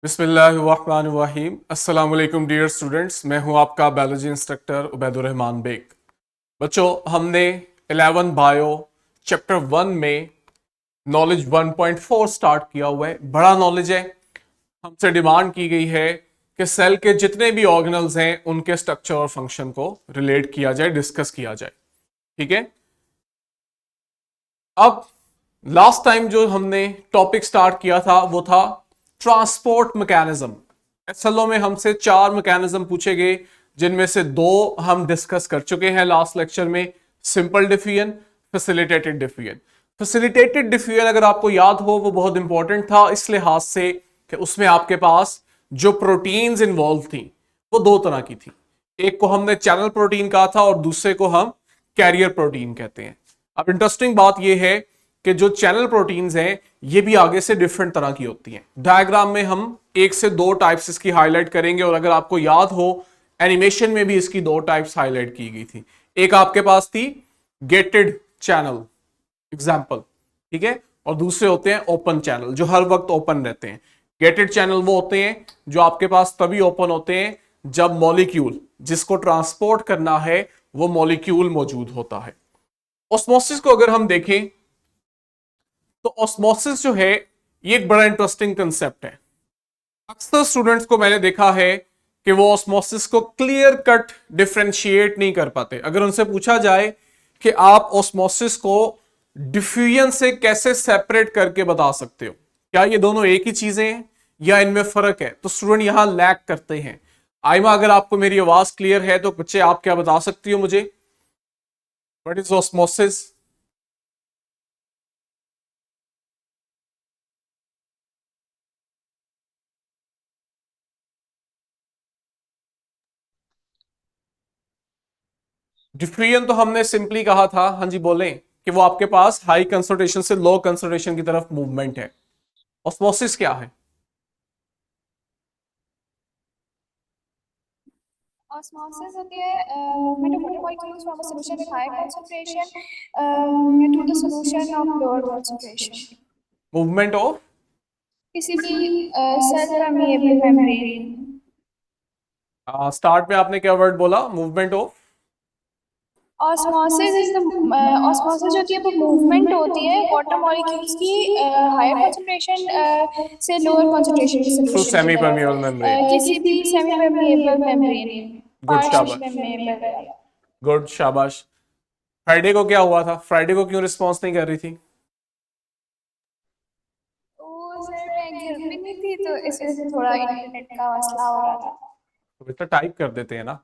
बिस्मिल्लाहिर्रहमानिर्रहीम। अस्सलाम वालेकुम डियर स्टूडेंट्स, मैं हूं आपका बायोलॉजी इंस्ट्रक्टर उबैदुर रहमान बेग। बच्चों, हमने 11 बायो चैप्टर 1 में नॉलेज 1.4 स्टार्ट किया हुआ है। बड़ा नॉलेज है। हमसे डिमांड की गई है कि सेल के जितने भी ऑर्गेनल्स हैं उनके स्ट्रक्चर और फंक्शन को रिलेट किया जाए, डिस्कस किया जाए। ठीक है। अब लास्ट टाइम जो हमने टॉपिक स्टार्ट किया था वो था ट्रांसपोर्ट मैकेनिज्म। एसएलओ में हमसे 4 मैकेनिज्म पूछे गए, जिनमें से 2 हम डिस्कस कर चुके हैं लास्ट लेक्चर में। Simple diffusion, facilitated diffusion. Facilitated diffusion अगर आपको याद हो वो बहुत इंपॉर्टेंट था इस लिहाज से कि उसमें आपके पास जो प्रोटीन्स इन्वॉल्व थी वो 2 तरह की थी। एक को हमने चैनल प्रोटीन कहा था और दूसरे को हम कैरियर प्रोटीन कहते हैं। अब इंटरेस्टिंग बात यह है कि जो चैनल प्रोटीन्स हैं ये भी आगे से डिफरेंट तरह की होती हैं। डायग्राम में हम 1 से 2 टाइप्स इसकी हाईलाइट करेंगे, और अगर आपको याद हो एनिमेशन में भी इसकी 2 टाइप्स हाईलाइट की गई थी। एक आपके पास थी गेटेड चैनल एग्जाम्पल, ठीक है, और दूसरे होते हैं ओपन चैनल जो हर वक्त ओपन रहते हैं। गेटेड चैनल वो होते हैं जो आपके पास तभी ओपन होते हैं जब मॉलिक्यूल जिसको ट्रांसपोर्ट करना है वो मॉलिक्यूल मौजूद होता है। ऑस्मोसिस को अगर हम देखें तो ऑस्मोसिस जो है ये एक बड़ा इंटरेस्टिंग कंसेप्ट है। अक्सर स्टूडेंट्स को मैंने देखा है कि वो ऑस्मोसिस को क्लियर कट डिफरेंशिएट नहीं कर पाते। अगर उनसे पूछा जाए कि आप ऑस्मोसिस को डिफ्यूजन से कैसे सेपरेट करके बता सकते हो, क्या ये दोनों एक ही चीजें हैं या इनमें फर्क है, तो स्टूडेंट यहां लैग करते हैं। आइमा, अगर आपको मेरी आवाज क्लियर है तो बच्चे आप क्या बता सकती हो मुझे, व्हाट इज ऑस्मोसिस? डिफ्यूजन तो हमने सिंपली कहा था, हाँ जी बोलें, कि वो आपके पास हाई कंसंट्रेशन से लो कंसंट्रेशन की तरफ मूवमेंट है। ऑस्मोसिस क्या है? ऑस्मोसिस होती है movement of water molecules from a solution with high concentration to the solution of lower concentration। Movement of किसी भी सेल परमिएबल मेम्ब्रेन। स्टार्ट में आपने क्या वर्ड बोला, movement of? Osmosis is the osmosis जो होती है वो मूवमेंट होती है वाटर मॉलिक्यूल्स की हायर कंसंट्रेशन से लोअर कंसंट्रेशन के थ्रू सॉल्यूशन की सेमी तरफ परमिएबल मेम्ब्रेन। किसी भी semi permeable membrane, good, partial शाबाश, परमिएबल। गुड, शाबाश। फ्राइडे को क्या हुआ था? फ्राइडे को क्यों रिस्पॉन्स नहीं कर रही थी? वो सर मैं घर पे नहीं थी तो इस वजह से थोड़ा इंटरनेट का मसला हो रहा था। तो बेटा टाइप कर देते हैं ना।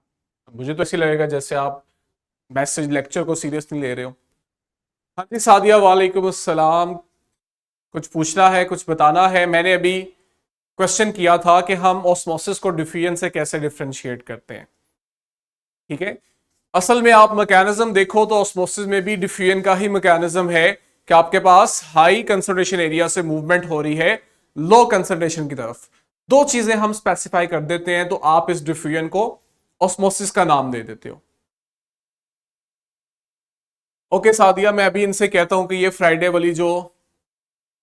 मुझे तो ऐसे लगेगा जैसे आप मैसेज लेक्चर को सीरियस नहीं ले रहे हो। हाँ जी सादिया, वालेकुम अस्सलाम। कुछ पूछना है, कुछ बताना है? मैंने अभी क्वेश्चन किया था कि हम ऑस्मोसिस को डिफ्यूजन से कैसे डिफरेंशिएट करते हैं। ठीक है। असल में आप मैकेनिज्म देखो तो ऑस्मोसिस में भी डिफ्यूजन का ही मैकेनिज्म है कि आपके पास हाई कंसंट्रेशन एरिया से मूवमेंट हो रही है लो कंसंट्रेशन की तरफ। 2 चीजें हम स्पेसिफाई कर देते हैं तो आप इस डिफ्यूजन को ऑस्मोसिस का नाम दे देते हो। ओके सादिया, मैं अभी इनसे कहता हूं कि ये फ्राइडे वाली जो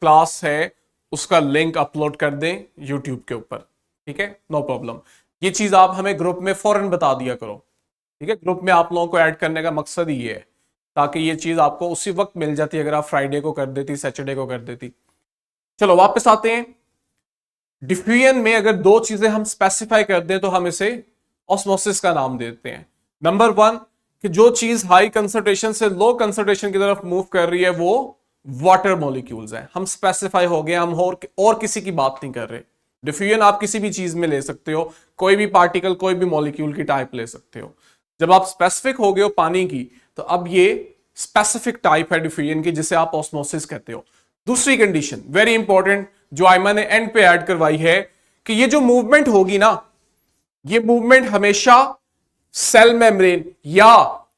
क्लास है उसका लिंक अपलोड कर दें यूट्यूब के ऊपर। ठीक है, नो प्रॉब्लम। ये चीज आप हमें ग्रुप में फौरन बता दिया करो। ठीक है, ग्रुप में आप लोगों को ऐड करने का मकसद ही ये है ताकि ये चीज आपको उसी वक्त मिल जाती अगर आप फ्राइडे को कर देती, सैटरडे को कर देती। चलो वापस आते हैं। डिफ्यूजन में अगर 2 चीजें हम स्पेसिफाई कर दें तो हम इसे ऑस्मोसिस का नाम देते हैं। नंबर 1 कि जो चीज हाई कंसंट्रेशन से लो कंसंट्रेशन की तरफ मूव कर रही है वो वाटर मॉलिक्यूल्स हैं। हम स्पेसिफाई हो गए, हम और किसी की बात नहीं कर रहे। डिफ्यूजन आप किसी भी चीज में ले सकते हो, कोई भी पार्टिकल, कोई भी मॉलिक्यूल की टाइप ले सकते हो। जब आप स्पेसिफिक हो गए हो पानी की तो अब ये स्पेसिफिक टाइप है डिफ्यूजन की जिसे आप ऑस्मोसिस कहते हो। दूसरी कंडीशन वेरी इंपॉर्टेंट जो आयमा ने एंड पे ऐड करवाई है कि ये जो मूवमेंट होगी ना, ये मूवमेंट हमेशा सेल मेम्ब्रेन या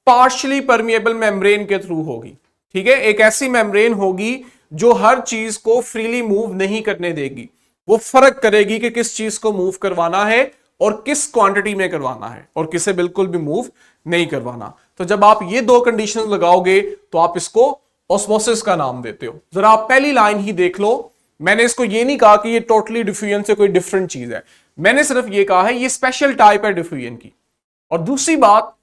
पार्शियली परमिएबल मेम्ब्रेन के थ्रू होगी। ठीक है, एक ऐसी मेम्ब्रेन होगी जो हर चीज को फ्रीली मूव नहीं करने देगी। वो फर्क करेगी कि किस चीज को मूव करवाना है और किस क्वांटिटी में करवाना है और किसे बिल्कुल भी मूव नहीं करवाना। तो जब आप ये 2 कंडीशन लगाओगे तो आप इसको ऑस्मोसिस का नाम देते हो। जरा आप पहली लाइन ही देख लो मैंने इसको ये नहीं कहा कि ये टोटली डिफ्यूजन से कोई डिफरेंट चीज है, मैंने सिर्फ ये कहा है ये स्पेशल टाइप है डिफ्यूजन की। और दूसरी बात,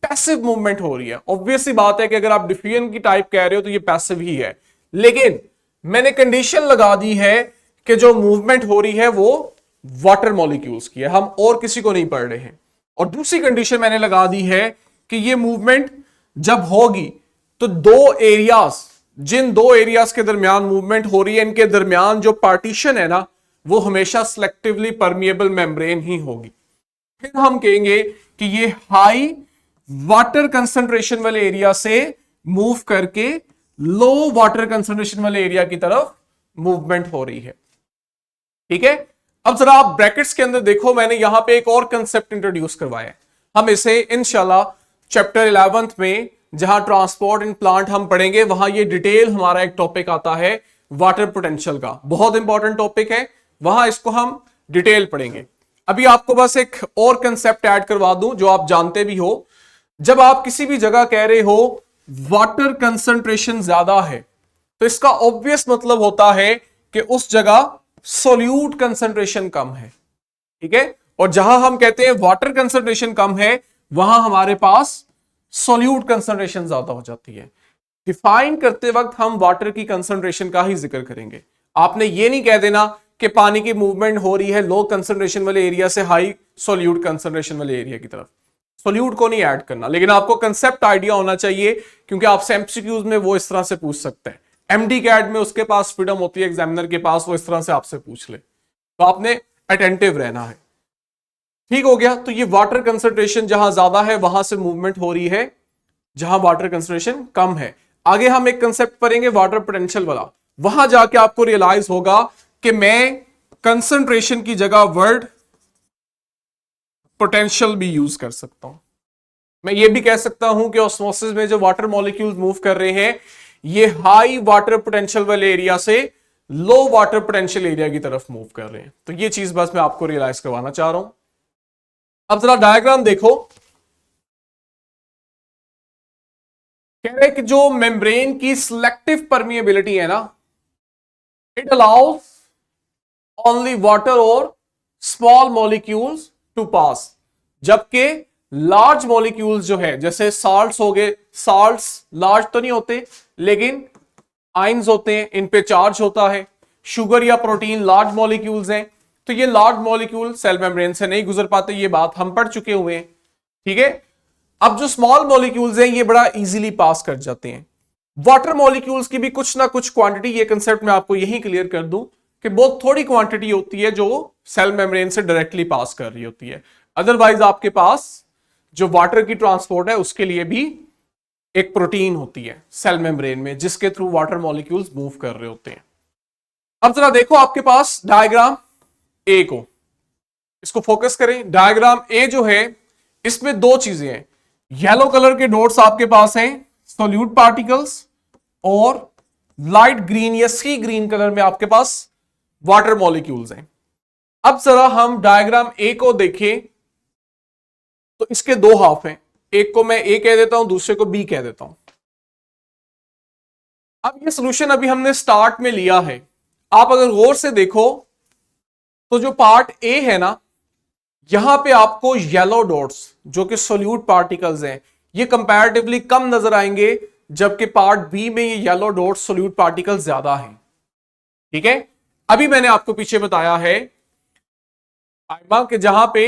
पैसिव मूवमेंट हो रही है। ऑब्वियस सी बात है कि अगर आप डिफ्यूजन की टाइप कह रहे हो तो ये पैसिव ही है, लेकिन मैंने कंडीशन लगा दी है कि जो मूवमेंट हो रही है वो वाटर मॉलिक्यूल्स की है, हम और किसी को नहीं पढ़ रहे हैं। और दूसरी कंडीशन मैंने लगा दी है कि ये मूवमेंट जब होगी तो दो एरियाज, जिन दो एरियाज के दरमियान मूवमेंट हो रही है, इनके दरमियान जो पार्टीशन है ना वो हमेशा सिलेक्टिवली परमिएबल मेम्ब्रेन ही होगी। फिर हम कहेंगे कि ये हाई वाटर कंसंट्रेशन वाले एरिया से मूव करके लो वाटर कंसंट्रेशन वाले एरिया की तरफ मूवमेंट हो रही है। ठीक है, अब जरा आप ब्रैकेट्स के अंदर देखो, मैंने यहां पे एक और कंसेप्ट इंट्रोड्यूस करवाया है। हम इसे इंशाल्लाह चैप्टर 11 में जहां ट्रांसपोर्ट इन प्लांट हम पढ़ेंगे, वहां ये डिटेल हमारा एक टॉपिक आता है वाटर पोटेंशियल का, बहुत इंपॉर्टेंट टॉपिक है, वहां इसको हम डिटेल पढ़ेंगे। अभी आपको बस एक और कंसेप्ट ऐड करवा दूं जो आप जानते भी हो। जब आप किसी भी जगह कह रहे हो वाटर कंसंट्रेशन ज्यादा है, तो इसका ऑब्वियस मतलब होता है कि उस जगह सोल्यूट कंसंट्रेशन कम है। ठीक है, और जहां हम कहते हैं वाटर कंसंट्रेशन कम है, वहां हमारे पास सोल्यूट कंसंट्रेशन ज्यादा हो जाती है। डिफाइन करते वक्त हम वाटर की कंसंट्रेशन का ही जिक्र करेंगे। आपने ये नहीं कह देना कि पानी की मूवमेंट हो रही है लो कंसंट्रेशन वाले एरिया से हाई सोल्यूट कंसंट्रेशन वाले एरिया की तरफ, सोल्यूट को नहीं ऐड करना। लेकिन आपको कंसेप्ट आइडिया होना चाहिए, क्योंकि आपसे एमसीक्यूज में वो इस तरह से पूछ सकते हैं। एमडी कैट में उसके पास फ्रीडम होती है एग्जामिनर के पास, वो इस तरह से आपसे पूछ ले, तो आपने अटेंटिव रहना है। ठीक हो गया, तो ये वाटर कंसंट्रेशन जहां ज्यादा है वहां से मूवमेंट हो रही है, जहां वाटर कंसंट्रेशन कम है। आगे हम एक कंसेप्ट पढ़ेंगे वाटर पोटेंशियल वाला, वहां जाके आपको रियलाइज होगा कि मैं कंसंट्रेशन की जगह वर्ड पोटेंशियल भी यूज कर सकता हूं। मैं ये भी कह सकता हूं कि ऑस्मोसिस में जो वाटर मॉलिक्यूल्स मूव कर रहे हैं, ये हाई वाटर पोटेंशियल वाले एरिया से लो वाटर पोटेंशियल एरिया की तरफ मूव कर रहे हैं। तो ये चीज बस मैं आपको रियलाइज करवाना चाह रहा हूं। अब जरा डायग्राम देखो, कह रहे कि जो मेम्ब्रेन की सिलेक्टिव परमिएबिलिटी है ना, इट अलाउज ओनली वाटर और स्मॉल मॉलिक्यूल्स टू पास, जबकि लार्ज मॉलिक्यूल्स जो है, जैसे साल्ट्स हो गए, साल्ट्स लार्ज तो नहीं होते लेकिन आयंस होते हैं, इन पे चार्ज होता है। शुगर या प्रोटीन लार्ज मॉलिक्यूल्स हैं, तो ये लार्ज मॉलिक्यूल सेल मेम्ब्रेन से नहीं गुजर पाते, ये बात हम पढ़ चुके हुए हैं। ठीक है, अब जो स्मॉल मॉलिक्यूल्स हैं ये बड़ा इजीली पास कर जाते हैं। वाटर मॉलिक्यूल्स की भी कुछ ना कुछ क्वांटिटी, ये कंसेप्ट मैं आपको यही क्लियर कर दूं कि बहुत थोड़ी क्वांटिटी होती है जो सेल मेम्ब्रेन से डायरेक्टली पास कर रही होती है। अदरवाइज आपके पास जो वाटर की ट्रांसपोर्ट है उसके लिए भी एक प्रोटीन होती है सेल मेम्ब्रेन में, जिसके थ्रू वाटर मॉलिक्यूल्स मूव कर रहे होते हैं। अब जरा देखो आपके पास डायग्राम ए को, इसको फोकस करें। डायग्राम ए जो है इसमें दो चीजें हैं, येलो कलर के डॉट्स आपके पास हैं सोल्यूट पार्टिकल्स, और लाइट ग्रीन या सी ग्रीन कलर में आपके पास वाटर मॉलिक्यूल्स हैं। अब जरा हम डायग्राम ए को देखें तो इसके दो हाफ हैं, एक को मैं ए कह देता हूं, दूसरे को बी कह देता हूं। अब ये सॉल्यूशन अभी हमने स्टार्ट में लिया है, आप अगर गौर से देखो तो जो पार्ट ए है ना, यहां पे आपको येलो डॉट्स जो कि सोल्यूट पार्टिकल्स हैं ये कंपैरेटिवली कम नजर आएंगे, जबकि पार्ट बी में ये येलो डॉट्स सोल्यूट पार्टिकल्स ज्यादा हैं। ठीक है, अभी मैंने आपको पीछे बताया है कि जहां पे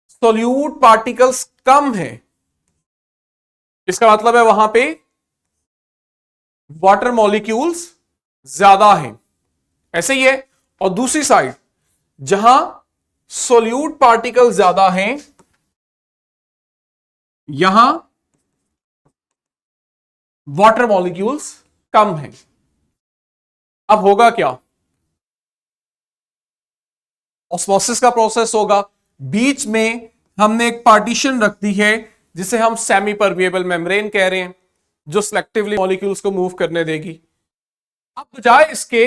सोल्यूट पार्टिकल्स कम है, इसका मतलब है वहां पे वाटर मॉलिक्यूल्स ज्यादा हैं, ऐसे ही है। और दूसरी साइड जहां सोल्यूट पार्टिकल्स ज्यादा हैं, यहां वाटर मॉलिक्यूल्स कम हैं। अब होगा क्या, ऑस्मोसिस का प्रोसेस होगा, बीच में हमने एक पार्टीशन रख दी है जिसे हम सेमी परमिएबल मेम्ब्रेन कह रहे हैं, जो सिलेक्टिवली मॉलिक्यूल्स को मूव करने देगी। अब बजाय इसके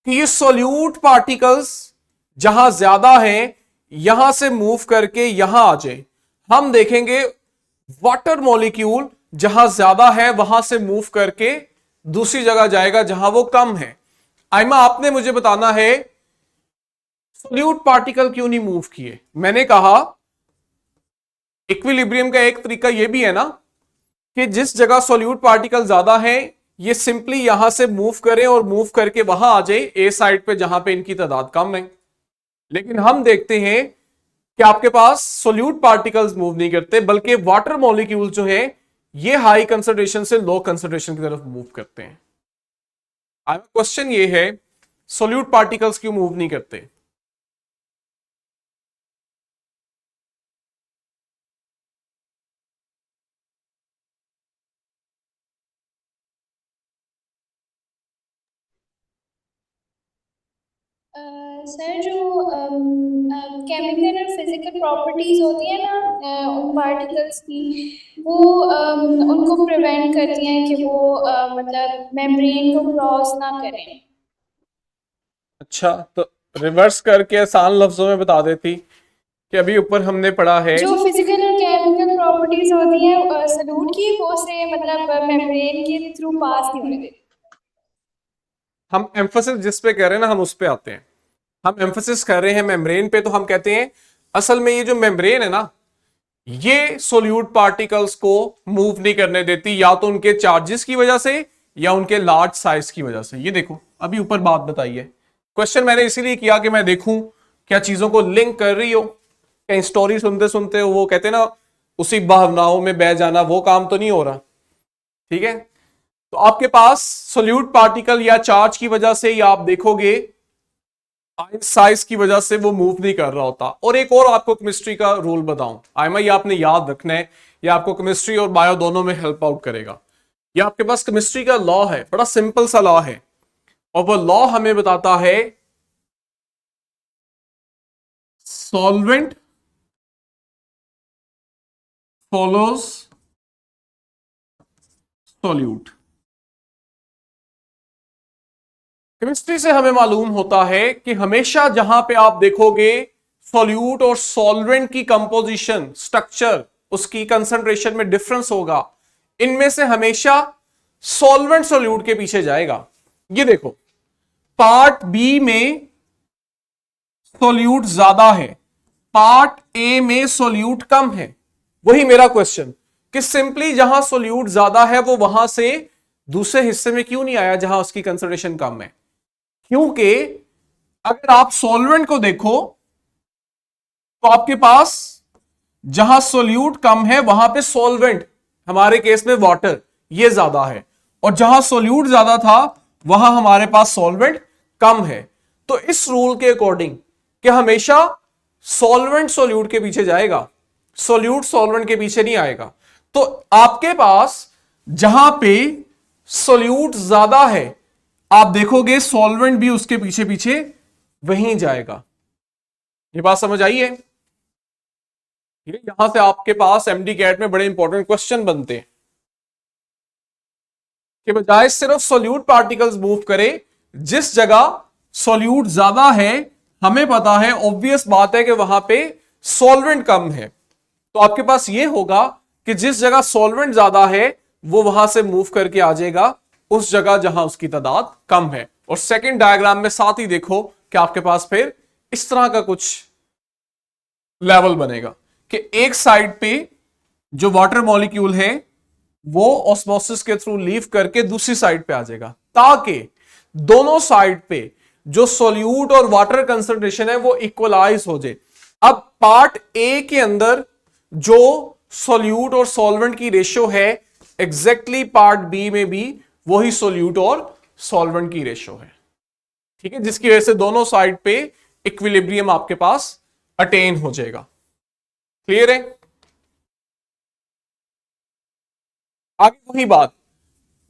कि ये सोल्यूट पार्टिकल्स जहां ज्यादा हैं यहां से मूव करके यहां आ जाए, हम देखेंगे वाटर मॉलिक्यूल जहां ज्यादा है वहां से मूव करके दूसरी जगह जाएगा जहां वो कम है। आइमा आपने मुझे बताना है सोल्यूट पार्टिकल क्यों नहीं मूव किए। मैंने कहा इक्विलिब्रियम का एक तरीका यह भी है ना कि जिस जगह सोल्यूट पार्टिकल ज्यादा है ये सिंपली यहां से मूव करें और मूव करके वहां आ जाए ए साइड पे जहां पे इनकी तादाद कम है। लेकिन हम देखते हैं कि आपके पास सोल्यूट पार्टिकल्स मूव नहीं करते बल्कि वाटर मॉलिक्यूल जो है ये हाई कंसंट्रेशन से लो कंसंट्रेशन की तरफ मूव करते हैं। क्वेश्चन ये है सोल्यूट पार्टिकल्स क्यों मूव नहीं करते। सर जो केमिकल और फिजिकल प्रॉपर्टीज होती है ना उन पार्टिकल्स की, वो उनको प्रिवेंट करती हैं कि वो मतलब मेम्ब्रेन को क्रॉस ना करें। अच्छा, तो रिवर्स करके आसान लफ्जों में बता देती कि अभी ऊपर हमने पढ़ा है जो फिजिकल और केमिकल प्रॉपर्टीज होती हैं सॉल्यूट की, वो से मतलब मेम्ब्रेन के थ्रू पास नहीं होने देती। हम एम्फोसिस जिस पे कर रहे हैं ना हम उस पे आते हैं। हम एम्फोसिस कर रहे हैं मेम्ब्रेन पे, तो हम कहते हैं असल में ये जो मेम्ब्रेन है ना ये सोल्यूट पार्टिकल्स को मूव नहीं करने देती, या तो उनके चार्जेस की वजह से या उनके लार्ज साइज की वजह से। ये देखो अभी ऊपर बात बताइए, क्वेश्चन मैंने इसीलिए किया कि मैं देखूं क्या चीजों को लिंक कर रही हो। कहीं स्टोरी सुनते सुनते वो कहते हैं ना उसी भावनाओं में बह जाना, वो काम तो नहीं हो रहा। ठीक है, तो आपके पास सोल्यूट पार्टिकल या चार्ज की वजह से या आप देखोगे आयन साइज की वजह से वो मूव नहीं कर रहा होता। और एक और आपको केमिस्ट्री का रूल बताऊं आयमा, ये आपने याद रखना है, ये आपको केमिस्ट्री और बायो दोनों में हेल्प आउट करेगा। ये आपके पास केमिस्ट्री का लॉ है, बड़ा सिंपल सा लॉ है, और वो लॉ हमें बताता है सॉल्वेंट फॉलोज सॉल्यूट। केमिस्ट्री से हमें मालूम होता है कि हमेशा जहां पे आप देखोगे सॉल्यूट और सॉल्वेंट की कंपोजिशन स्ट्रक्चर उसकी कंसंट्रेशन में डिफरेंस होगा, इनमें से हमेशा सॉल्वेंट सॉल्यूट के पीछे जाएगा। ये देखो पार्ट बी में सॉल्यूट ज्यादा है, पार्ट ए में सॉल्यूट कम है। वही मेरा क्वेश्चन कि सिंपली जहां सॉल्यूट ज्यादा है वो वहां से दूसरे हिस्से में क्यों नहीं आया जहां उसकी कंसंट्रेशन कम है। क्योंकि अगर आप सॉल्वेंट को देखो तो आपके पास जहां सॉल्यूट कम है वहां पे सॉल्वेंट, हमारे केस में वाटर, ये ज्यादा है, और जहां सॉल्यूट ज्यादा था वहां हमारे पास सॉल्वेंट कम है। तो इस रूल के अकॉर्डिंग कि हमेशा सॉल्वेंट सॉल्यूट के पीछे जाएगा, सॉल्यूट सॉल्वेंट के पीछे नहीं आएगा। तो आपके पास जहां पे सॉल्यूट ज्यादा है आप देखोगे सॉल्वेंट भी उसके पीछे पीछे वहीं जाएगा। ये बात समझ आई है। यहां से आपके पास एमडी कैट में बड़े इंपॉर्टेंट क्वेश्चन बनते हैं कि बजाय सिर्फ सॉल्यूट पार्टिकल्स मूव करे, जिस जगह सॉल्यूट ज्यादा है हमें पता है, ऑब्वियस बात है कि वहां पे सॉल्वेंट कम है, तो आपके पास ये होगा कि जिस जगह सॉल्वेंट ज्यादा है वो वहां से मूव करके आ जाएगा उस जगह जहां उसकी तादाद कम है। और सेकंड डायग्राम में साथ ही देखो कि आपके पास फिर इस तरह का कुछ लेवल बनेगा कि एक साइड पे जो वाटर मॉलिक्यूल है वो ऑस्मोसिस के थ्रू लीव करके दूसरी साइड पे आ जाएगा, ताकि दोनों साइड पे जो सॉल्यूट और वाटर कंसंट्रेशन है वो इक्वलाइज हो जाए। अब पार्ट ए के अंदर जो सॉल्यूट और सॉल्वेंट की रेशियो है एग्जैक्टली पार्ट बी में भी वही सॉल्यूट और सॉल्वेंट की रेशियो है। ठीक है, जिसकी वजह से दोनों साइड पे इक्विलिब्रियम आपके पास अटेन हो जाएगा। क्लियर है। आगे वही बात,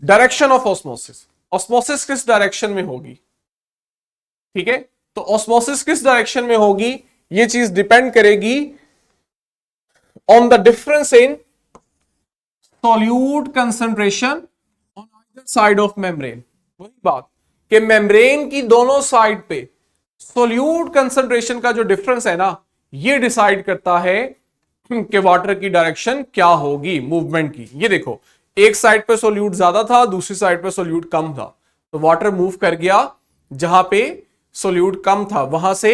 डायरेक्शन ऑफ ऑस्मोसिस। ऑस्मोसिस किस डायरेक्शन में होगी। ठीक है, तो ऑस्मोसिस किस डायरेक्शन में होगी ये चीज डिपेंड करेगी on the difference in solute concentration on either side of membrane. वही बात कि मेम्ब्रेन की दोनों साइड पे सॉल्यूट कंसंट्रेशन का जो डिफरेंस है ना ये डिसाइड करता है कि वाटर की डायरेक्शन क्या होगी मूवमेंट की। ये देखो एक साइड पे सॉल्यूट ज्यादा था दूसरी साइड पे सॉल्यूट कम था, तो वाटर मूव कर गया जहां पे सोल्यूट कम था वहां से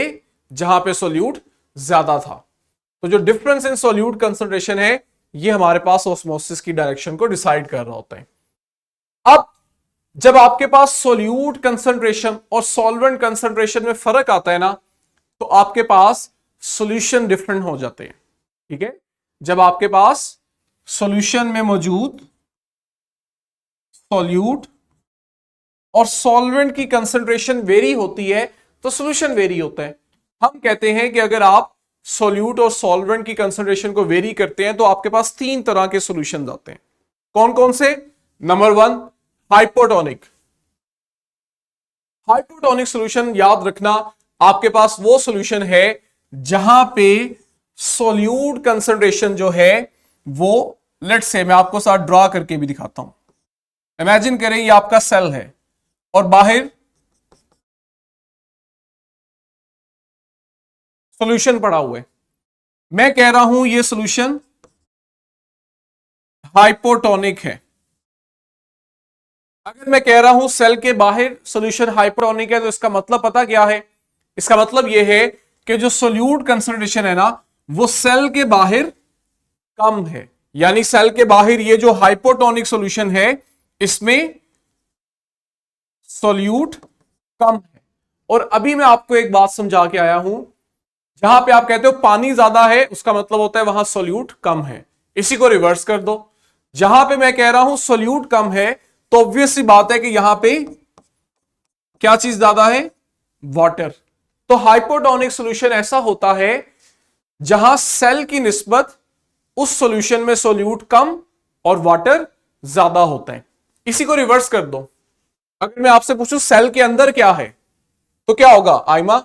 जहां पे सोल्यूट ज्यादा था। तो जो डिफरेंस इन सोल्यूट कंसंट्रेशन है ये हमारे पास ऑस्मोसिस की डायरेक्शन को डिसाइड कर रहा होता है। अब जब आपके पास सोल्यूट कंसंट्रेशन और सॉल्वेंट कंसंट्रेशन में फर्क आता है ना, तो आपके पास सॉल्यूशन डिफरेंट हो जाते हैं। ठीक है, जब आपके पास सॉल्यूशन में मौजूद सॉल्यूट और सॉल्वेंट की कंसंट्रेशन वेरी होती है तो सॉल्यूशन वेरी होता है। हम कहते हैं कि अगर आप सॉल्यूट और सॉल्वेंट की कंसंट्रेशन को वेरी करते हैं तो आपके पास तीन तरह के सॉल्यूशंस आते हैं। कौन कौन से? Number 1 hypotonic. हाइपोटोनिक सॉल्यूशन याद रखना, आपके पास वो सॉल्यूशन है जहां पे सॉल्यूट कंसंट्रेशन जो है वो, लेट्स से मैं आपको साथ ड्रॉ करके भी दिखाता हूं। इमेजिन करें ये आपका सेल है और बाहर सॉल्यूशन पड़ा हुआ है। मैं कह रहा हूं ये सॉल्यूशन हाइपोटोनिक है। अगर मैं कह रहा हूं सेल के बाहर सॉल्यूशन हाइपोटोनिक है तो इसका मतलब पता क्या है? इसका मतलब यह है कि जो सॉल्यूट कंसंट्रेशन है ना वो सेल के बाहर कम है। यानी सेल के बाहर ये जो हाइपोटोनिक सॉल्यूशन है इसमें सॉल्यूट कम है। और अभी मैं आपको एक बात समझा के आया हूं, जहां पे आप कहते हो पानी ज्यादा है उसका मतलब होता है वहां सॉल्यूट कम है। इसी को रिवर्स कर दो, जहां पे मैं कह रहा हूं सॉल्यूट कम है तो ऑब्वियस सी बात है कि यहां पे क्या चीज ज्यादा है? वाटर। तो हाइपोटोनिक सॉल्यूशन ऐसा होता है जहां सेल की निस्बत उस सॉल्यूशन में सॉल्यूट कम और वाटर ज्यादा होता है। इसी को रिवर्स कर दो, अगर मैं आपसे पूछूं सेल के अंदर क्या है तो क्या होगा आइमा?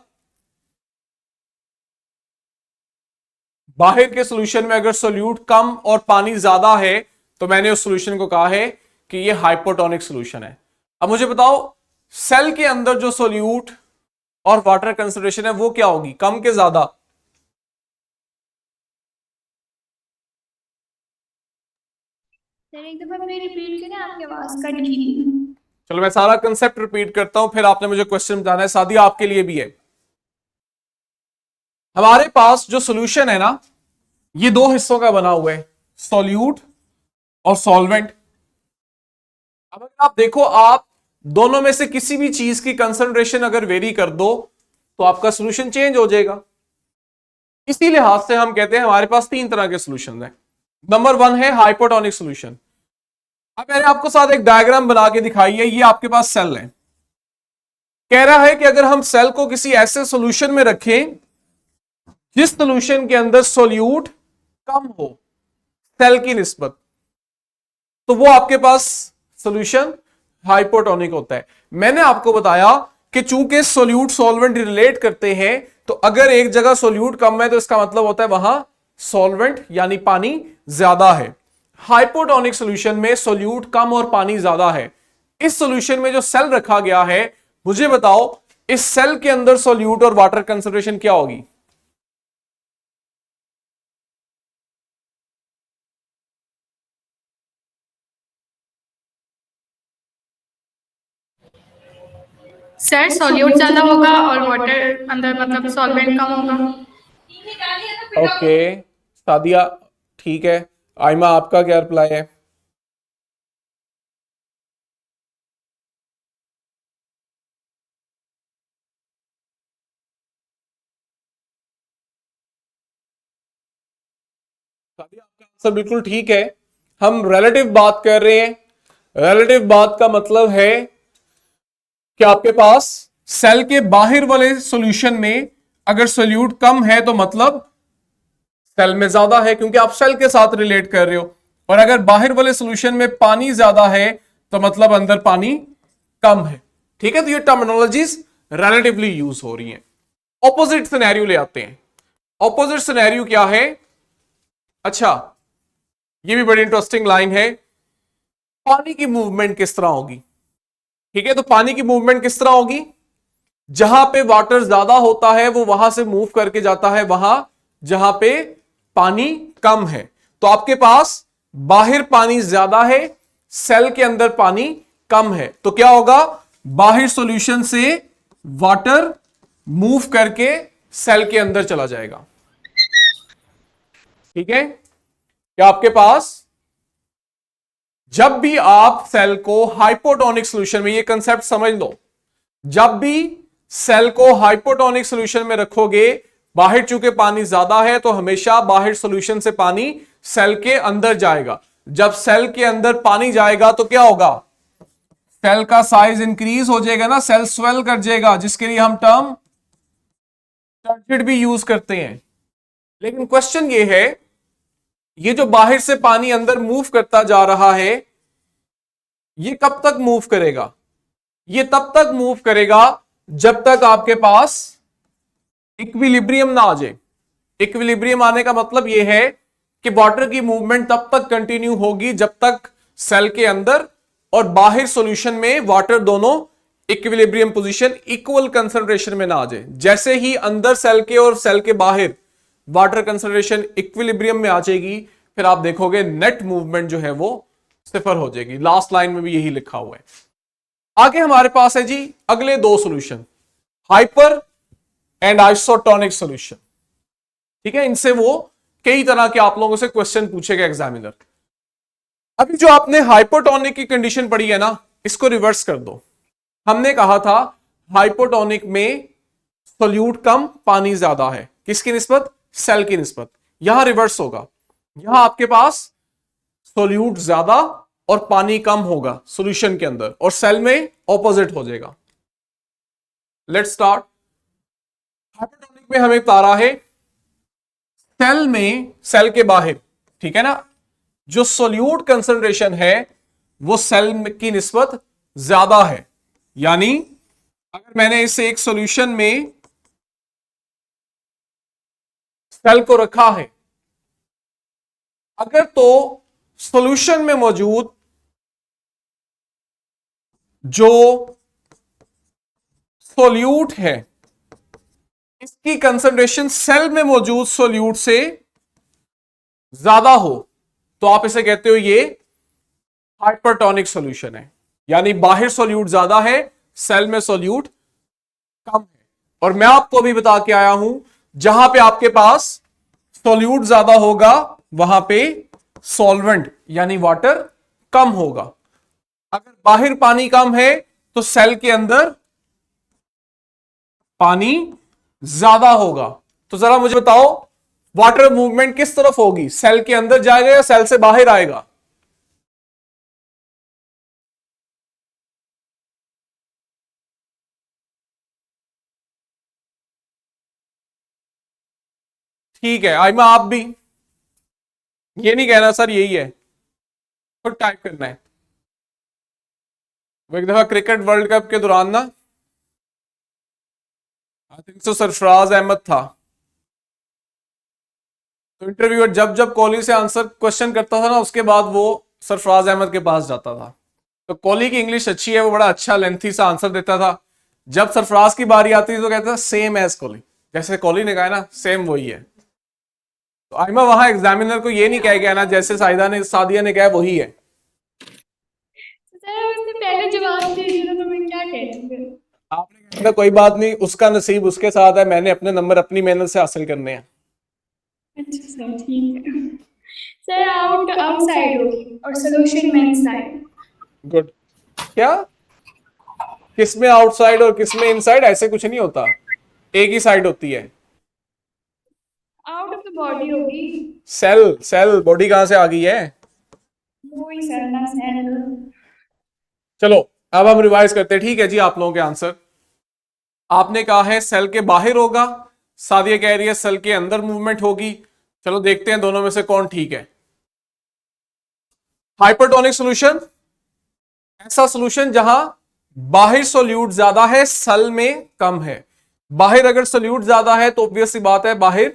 बाहर के सॉल्यूशन में अगर सॉल्यूट कम और पानी ज्यादा है तो मैंने उस सॉल्यूशन को कहा है कि ये हाइपोटोनिक सॉल्यूशन है। अब मुझे बताओ सेल के अंदर जो सॉल्यूट और वाटर कंसंट्रेशन है वो क्या होगी, कम के ज्यादा? सर एक दफा फिर रिपीट करें, आपकी आवाज कट गई। चलो मैं सारा कंसेप्ट रिपीट करता हूं, फिर आपने मुझे क्वेश्चन बताना है, सादिया आपके लिए भी है। हमारे पास जो सॉल्यूशन है ना ये दो हिस्सों का बना हुआ है, सॉल्यूट और सॉल्वेंट। अब अगर आप देखो, आप दोनों में से किसी भी चीज की कंसंट्रेशन अगर वेरी कर दो तो आपका सॉल्यूशन चेंज हो जाएगा। इसी लिहाज से हम कहते हैं हमारे पास तीन तरह के सॉल्यूशन हैं। नंबर 1 है हाइपोटोनिक सॉल्यूशन। अब मैंने आपको साथ एक डायग्राम बना के दिखाई है, ये आपके पास सेल है। कह रहा है कि अगर हम सेल को किसी ऐसे सॉल्यूशन में रखें जिस सॉल्यूशन के अंदर सॉल्यूट कम हो सेल की निस्बत, तो वो आपके पास सॉल्यूशन हाइपोटोनिक होता है। मैंने आपको बताया कि चूंकि सॉल्यूट सॉल्वेंट रिलेट करते हैं तो अगर एक जगह सॉल्यूट कम है तो इसका मतलब होता है वहां सॉल्वेंट यानी पानी ज्यादा है। हाइपोटोनिक सॉल्यूशन में सॉल्यूट कम और पानी ज्यादा है। इस सॉल्यूशन में जो सेल रखा गया है, मुझे बताओ इस सेल के अंदर सॉल्यूट और वाटर कंसंट्रेशन क्या होगी? सर सॉल्यूट ज्यादा होगा और वाटर अंदर मतलब सॉल्वेंट कम होगा। ओके सादिया, ठीक है। आइमा आपका क्या रिप्लाई है? सादिया आपका आंसर बिल्कुल ठीक है। हम रिलेटिव बात कर रहे हैं। रिलेटिव बात का मतलब है कि आपके पास सेल के बाहर वाले सॉल्यूशन में अगर सोल्यूट कम है तो मतलब सेल में ज्यादा है, क्योंकि आप सेल के साथ रिलेट कर रहे हो। और अगर बाहर वाले सॉल्यूशन में पानी ज्यादा है तो मतलब अंदर पानी कम है। ठीक है, तो ये टर्मिनोलॉजीज रिलेटिवली यूज हो रही हैं। ऑपोजिट सिनेरियो ले आते हैं। ऑपोजिट सिनेरियो क्या है? अच्छा, ये भी बड़ी इंटरेस्टिंग लाइन है। पानी की मूवमेंट किस तरह होगी? ठीक है, तो पानी की मूवमेंट किस तरह होगी? जहां पे वाटर ज्यादा होता है वो वहां से मूव करके जाता है वहां जहां पे पानी कम है। तो आपके पास बाहर पानी ज्यादा है, सेल के अंदर पानी कम है, तो क्या होगा? बाहर सॉल्यूशन से वाटर मूव करके सेल के अंदर चला जाएगा। ठीक है, क्या आपके पास जब भी आप सेल को हाइपोटोनिक सॉल्यूशन में, ये कंसेप्ट समझ लो, जब भी सेल को हाइपोटोनिक सॉल्यूशन में रखोगे, बाहर चूंकि पानी ज्यादा है तो हमेशा बाहर सॉल्यूशन से पानी सेल के अंदर जाएगा। जब सेल के अंदर पानी जाएगा तो क्या होगा, सेल का साइज इंक्रीज हो जाएगा ना, सेल स्वेल कर जाएगा, जिसके लिए हम टर्म टर्जिड भी यूज करते हैं। लेकिन क्वेश्चन ये है, ये जो बाहर से पानी अंदर मूव करता जा रहा है, ये कब तक मूव करेगा? ये तब तक मूव करेगा जब तक आपके पास इक्विलिब्रियम ना आ जाए। इक्विलिब्रियम आने का मतलब यह है कि वाटर की मूवमेंट तब तक कंटिन्यू होगी जब तक सेल के अंदर और बाहर सॉल्यूशन में वाटर दोनों इक्विलिब्रियम पोजीशन, इक्वल कंसंट्रेशन में ना आ जाए। जैसे ही अंदर सेल के और सेल के बाहर वाटर कंसंट्रेशन इक्विलिब्रियम में आ जाएगी, फिर आप देखोगे नेट मूवमेंट जो है वो सिफर हो जाएगी। लास्ट लाइन में भी यही लिखा हुआ है। आगे हमारे पास है जी अगले दो solution, hyper and isotonic solution. ठीक है, इनसे वो कई तरह के आप लोगों से क्वेश्चन पूछेगा एग्जामिनर। अभी जो आपने हाइपोटोनिक की कंडीशन पढ़ी है ना, इसको रिवर्स कर दो। हमने कहा था हाइपोटोनिक में सोल्यूट कम, पानी ज्यादा है, किसकी निस्बत? सेल की निस्बत। यहां रिवर्स होगा, यहां आपके पास सोल्यूट ज्यादा और पानी कम होगा सॉल्यूशन के अंदर, और सेल में ऑपोजिट हो जाएगा। Let's start. हाइपोटोनिक में हमें तारा है सेल में, सेल के बाहर, ठीक है ना, जो सोल्यूट कंसंट्रेशन है वो सेल की निस्बत ज्यादा है। यानी अगर मैंने इसे एक सॉल्यूशन में सेल को रखा है, अगर तो सॉल्यूशन में मौजूद जो सोल्यूट है इसकी कंसंट्रेशन सेल में मौजूद सोल्यूट से ज्यादा हो, तो आप इसे कहते हो ये हाइपरटोनिक सॉल्यूशन है। यानी बाहर सोल्यूट ज्यादा है, सेल में सोल्यूट कम है। और मैं आपको अभी बता के आया हूं, जहां पे आपके पास सोल्यूट ज्यादा होगा वहां पे सॉल्वेंट यानी वाटर कम होगा। अगर बाहर पानी कम है तो सेल के अंदर पानी ज्यादा होगा। तो जरा मुझे बताओ, वाटर मूवमेंट किस तरफ होगी? सेल के अंदर जाएगा या सेल से बाहर आएगा? ठीक है आइमा, आप भी ये नहीं कहना सर यही है, खुद टाइप करना है। वो एक दफा क्रिकेट वर्ल्ड कप के दौरान ना, I think so Sarfraz Ahmed था, तो इंटरव्यूअर जब जब कोहली से आंसर क्वेश्चन करता था ना, उसके बाद वो सरफराज अहमद के पास जाता था। तो कोहली की इंग्लिश अच्छी है, वो बड़ा अच्छा लेंथी सा आंसर देता था। जब सरफराज की बारी आती थी तो कहता था सेम एज कोहली, जैसे कोहली ने कहा ना सेम वही है। तो आइमा वहां एग्जामिनर को ये नहीं कह गया ना जैसे सादिया ने कहा वही है। सर उसने पहले जवाब दे दिया तो मैं क्या कहती? आपने कहा कोई बात नहीं, उसका नसीब उसके साथ है, मैंने अपने नंबर अपनी मेहनत से हासिल करने हैं। अच्छा सर ठीक है। सर आउटसाइड होगी और सॉल्यूशन में इनसाइड। गुड। क्या किसमें आउटसाइड और किसमें इनसाइड? ऐसे कुछ नहीं होता, एक ही साइड होती है। आउट ऑफ द बॉडी होगी। सेल बॉडी कहां से आ गई है? वही सर ना सेल। चलो अब हम रिवाइज करते हैं। ठीक है जी, आप लोगों के आंसर, आपने कहा है सेल के बाहर होगा, सादिया कह रही है सेल के अंदर मूवमेंट होगी। चलो देखते हैं दोनों में से कौन ठीक है। हाइपरटोनिक सॉल्यूशन, ऐसा सॉल्यूशन जहां बाहर सोल्यूट ज्यादा है, सेल में कम है। बाहर अगर सोल्यूट ज्यादा है तो ऑब्वियस सी बात है बाहर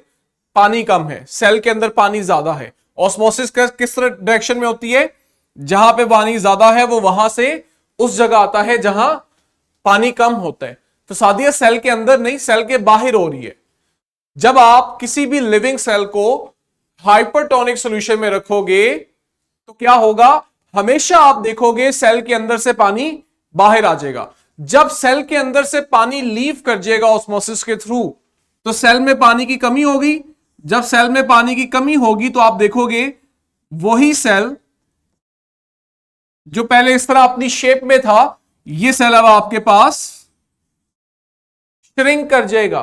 पानी कम है, सेल के अंदर पानी ज्यादा है। ऑस्मोसिस किस डायरेक्शन में होती है? जहां पे पानी ज्यादा है वो वहां से उस जगह आता है जहां पानी कम होता है। तो सादिया सेल के अंदर नहीं, सेल के बाहर हो रही है। जब आप किसी भी लिविंग सेल को हाइपरटोनिक सॉल्यूशन में रखोगे तो क्या होगा? हमेशा आप देखोगे सेल के अंदर से पानी बाहर आ जाएगा। जब सेल के अंदर से पानी लीव कर जाएगा ऑस्मोसिस के थ्रू, तो सेल में पानी की कमी होगी। जब सेल में पानी की कमी होगी तो आप देखोगे वही सेल जो पहले इस तरह अपनी शेप में था, ये सेल अब आपके पास श्रिंक कर जाएगा।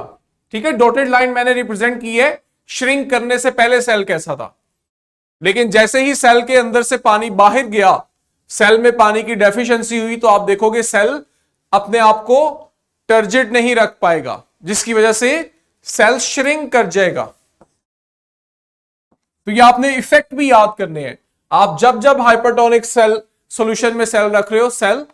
ठीक है, डॉटेड लाइन मैंने रिप्रेजेंट की है श्रिंक करने से पहले सेल कैसा था। लेकिन जैसे ही सेल के अंदर से पानी बाहर गया, सेल में पानी की डेफिशिएंसी हुई, तो आप देखोगे सेल अपने आप को टर्जिड नहीं रख पाएगा, जिसकी वजह से सेल श्रिंक कर जाएगा। तो ये आपने इफेक्ट भी याद करने हैं। आप जब जब हाइपरटोनिक सेल सॉल्यूशन में सेल रख रहे हो, सेल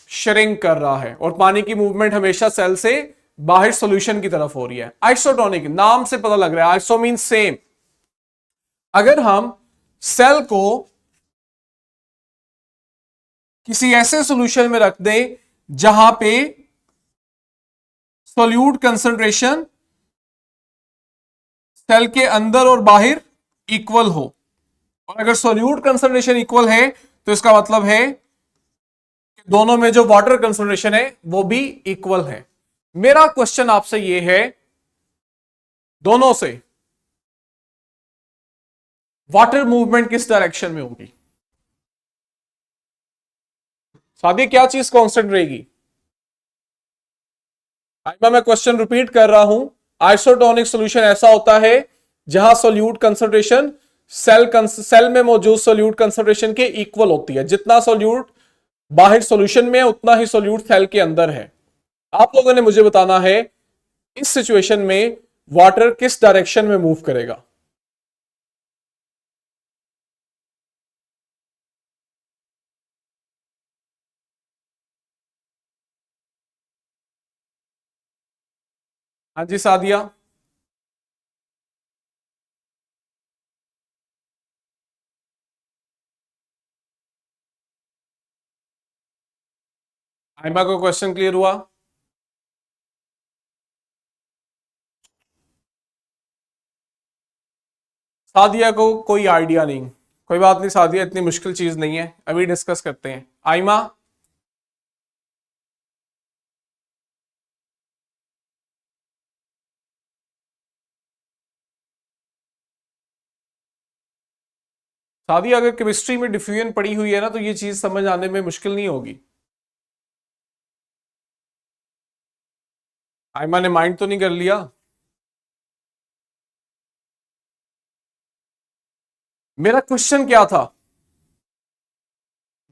श्रिंक कर रहा है और पानी की मूवमेंट हमेशा सेल से बाहर सॉल्यूशन की तरफ हो रही है। आइसोटोनिक, नाम से पता लग रहा है, आइसो मीन सेम। अगर हम सेल को किसी ऐसे सॉल्यूशन में रख दें जहां पे सॉल्यूट कंसंट्रेशन सेल के अंदर और बाहर इक्वल हो, और अगर सॉल्यूट कंसंट्रेशन इक्वल है तो इसका मतलब है कि दोनों में जो वाटर कंसंट्रेशन है वो भी इक्वल है। मेरा क्वेश्चन आपसे ये है, दोनों से वाटर मूवमेंट किस डायरेक्शन में होगी? सादी क्या चीज कांस्टेंट रहेगी? मैं क्वेश्चन रिपीट कर रहा हूं। आइसोटोनिक सॉल्यूशन ऐसा होता है जहां सॉल्यूट कंसंट्रेशन सेल में मौजूद सॉल्यूट कंसंट्रेशन के इक्वल होती है। जितना सॉल्यूट बाहर सॉल्यूशन में है उतना ही सॉल्यूट सेल के अंदर है। आप लोगों ने मुझे बताना है इस सिचुएशन में वाटर किस डायरेक्शन में मूव करेगा। हाँ जी सादिया, आइमा को क्वेश्चन क्लियर हुआ? सादिया को कोई आइडिया नहीं, कोई बात नहीं सादिया, इतनी मुश्किल चीज नहीं है, अभी डिस्कस करते हैं। आइमा, सादिया अगर केमिस्ट्री में डिफ्यूजन पड़ी हुई है ना तो ये चीज समझ आने में मुश्किल नहीं होगी। आइमा ने माइंड तो नहीं कर लिया? मेरा क्वेश्चन क्या था?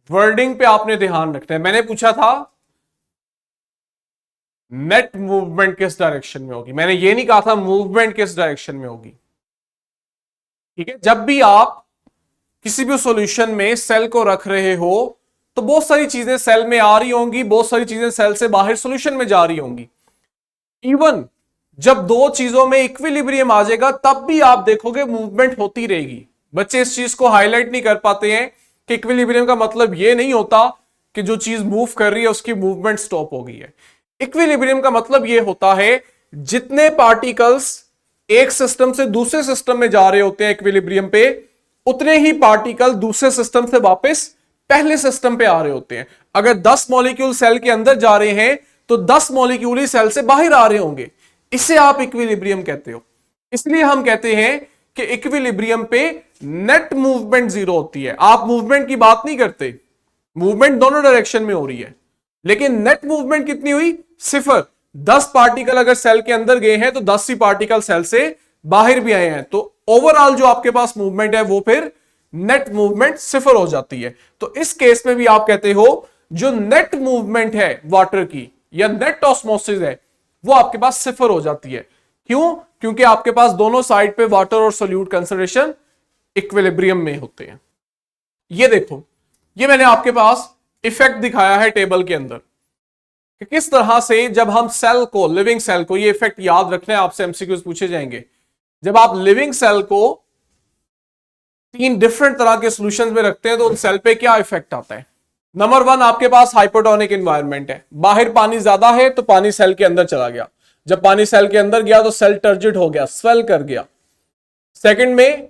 वर्डिंग पे आपने ध्यान रखना है। मैंने पूछा था नेट मूवमेंट किस डायरेक्शन में होगी, मैंने ये नहीं कहा था मूवमेंट किस डायरेक्शन में होगी। ठीक है, जब भी आप किसी भी सॉल्यूशन में सेल को रख रहे हो तो बहुत सारी चीजें सेल में आ रही होंगी, बहुत सारी चीजें सेल से बाहर सॉल्यूशन में जा रही होंगी। इवन जब दो चीजों में इक्विलिब्रियम आ जाएगा तब भी आप देखोगे मूवमेंट होती रहेगी। बच्चे इस चीज को हाईलाइट नहीं कर पाते हैं कि इक्विलिब्रियम का मतलब यह नहीं होता कि जो चीज मूव कर रही है उसकी मूवमेंट स्टॉप हो गई है। इक्विलिब्रियम का मतलब यह होता है जितने पार्टिकल्स एक सिस्टम से दूसरे सिस्टम में जा रहे होते हैं इक्विलिब्रियम पे, उतने ही पार्टिकल दूसरे सिस्टम से वापस पहले सिस्टम पे आ रहे होते हैं। अगर 10 मॉलिक्यूल सेल के अंदर जा रहे हैं तो 10 मॉलिक्यूल ही सेल से बाहर आ रहे होंगे। इसे आप इक्विलिब्रियम कहते हो। इसलिए हम कहते हैं कि इक्विलिब्रियम पे नेट मूवमेंट जीरो होती है। आप मूवमेंट की बात नहीं करते, मूवमेंट दोनों डायरेक्शन में हो रही है, लेकिन नेट मूवमेंट कितनी हुई? 0। 10 पार्टिकल अगर सेल के अंदर गए हैं तो 10 ही पार्टिकल सेल से बाहर भी आए हैं, तो ओवरऑल जो आपके पास मूवमेंट है वो फिर नेट मूवमेंट 0 हो जाती है। तो इस केस में भी आप कहते हो जो नेट मूवमेंट है वाटर की या नेट ऑस्मोसिस है वो आपके पास 0 हो जाती है। क्यों? क्योंकि आपके पास दोनों साइड पे वाटर और सॉल्यूट कंसंट्रेशन इक्विलिब्रियम में होते हैं। ये देखो, ये मैंने आपके पास इफेक्ट दिखाया है टेबल के अंदर कि किस तरह से जब हम सेल को, लिविंग सेल को, ये इफेक्ट याद रखना है, आपसे एमसीक्यूज पूछे जाएंगे। जब आप लिविंग सेल को 3 डिफरेंट तरह के सॉल्यूशंस में रखते हैं तो उन सेल पे क्या इफेक्ट आता है? नंबर 1, आपके पास हाइपोटोनिक एनवायरनमेंट है, बाहर पानी ज्यादा है तो पानी सेल के अंदर चला गया। जब पानी सेल के अंदर गया तो सेल टर्जिड हो गया, स्वेल कर गया। सेकंड में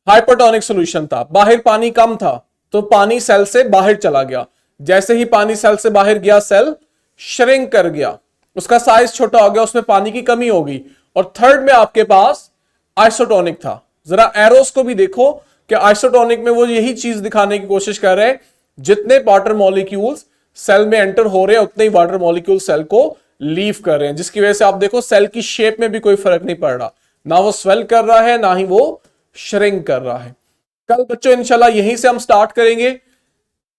हाइपोटोनिक सॉल्यूशन था, बाहर पानी कम था तो पानी सेल से बाहर चला गया। जैसे ही पानी सेल से बाहर गया सेल श्रिंक कर गया, उसका साइज छोटा हो गया, उसमें पानी की कमी होगी। और थर्ड में आपके पास आइसोटोनिक था। जरा एरोस को भी देखो कि आइसोटोनिक में वो यही चीज दिखाने की कोशिश कर रहे हैं, जितने वाटर मॉलिक्यूल्स सेल में एंटर हो रहे हैं उतने ही वाटर मॉलिक्यूल सेल को लीव कर रहे हैं, जिसकी वजह से आप देखो सेल की शेप में भी कोई फर्क नहीं पड़ रहा, ना वो स्वेल कर रहा है ना ही वो श्रिंक कर रहा है। कल बच्चों इंशाल्लाह यहीं से हम स्टार्ट करेंगे।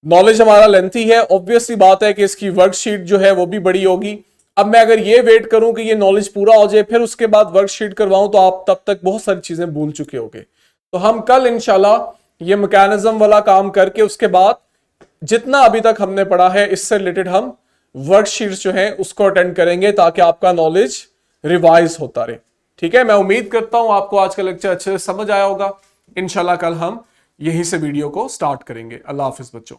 नॉलेज हमारा लेंथी है, ऑब्वियसली बात है कि इसकी वर्कशीट जो है वो भी बड़ी होगी। अब मैं अगर ये वेट करूं कि ये नॉलेज पूरा हो जाए फिर उसके बाद वर्कशीट करवाऊं तो आप तब तक बहुत सारी चीजें भूल चुके होंगे। तो हम कल इंशाल्लाह ये मैकेनिज्म वाला काम करके उसके बाद जितना अभी तक हमने पढ़ा है इससे रिलेटेड हम वर्कशीट्स जो है उसको अटेंड करेंगे ताकि आपका नॉलेज रिवाइज होता रहे। ठीक है, मैं उम्मीद करता हूं आपको आज का लेक्चर अच्छे से समझ आया होगा। इंशाल्लाह कल हम यहीं से वीडियो को स्टार्ट करेंगे। अल्लाह हाफिज बच्चों।